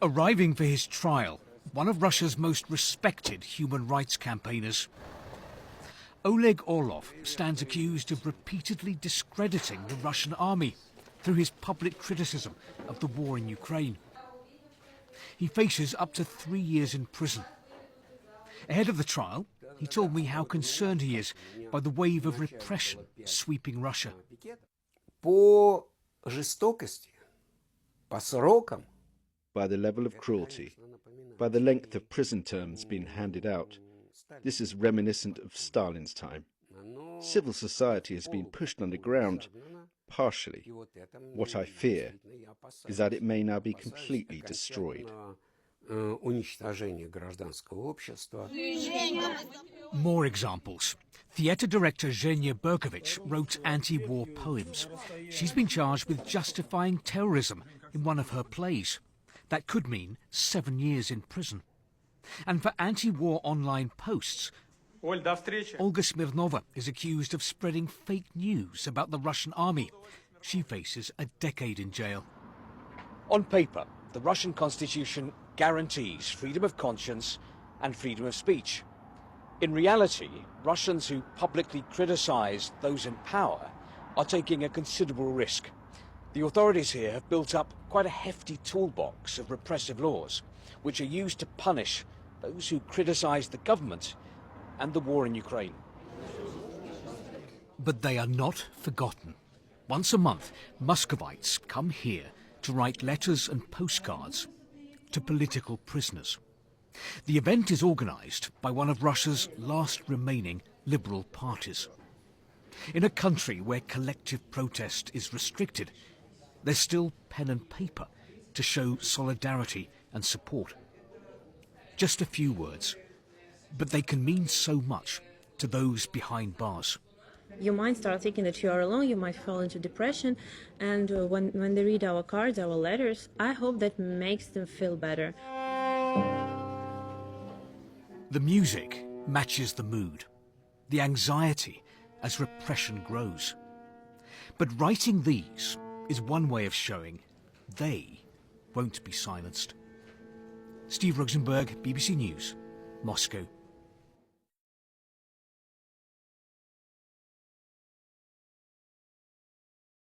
Arriving for his trial, one of Russia's most respected human rights campaigners. Oleg Orlov stands accused of repeatedly discrediting the Russian army through his public criticism of the war in Ukraine. He faces up to 3 years in prison. Ahead of the trial, he told me how concerned he is by the wave of repression sweeping Russia. По жестокости, по срокам. By the level of cruelty, by the length of prison terms being handed out. This is reminiscent of Stalin's time. Civil society has been pushed underground, partially. What I fear is that it may now be completely destroyed. More examples. Theatre director Zhenya Berkovich wrote anti-war poems. She's been charged with justifying terrorism in one of her plays. That could mean 7 years in prison. And for anti-war online posts, Olga Smirnova is accused of spreading fake news about the Russian army. She faces a decade in jail. On paper, the Russian constitution guarantees freedom of conscience and freedom of speech. In reality, Russians who publicly criticize those in power are taking a considerable risk. The authorities here have built up quite a hefty toolbox of repressive laws, which are used to punish those who criticize the government and the war in Ukraine. But they are not forgotten. Once a month, Muscovites come here to write letters and postcards to political prisoners. The event is organized by one of Russia's last remaining liberal parties. In a country where collective protest is restricted, there's still pen and paper to show solidarity and support. Just a few words, but they can mean so much to those behind bars. You might start thinking that you are alone, you might fall into depression, and when they read our cards, our letters, I hope that makes them feel better. The music matches the mood, the anxiety as repression grows. But writing these is one way of showing they won't be silenced. Steve Rosenberg, BBC News, Moscow.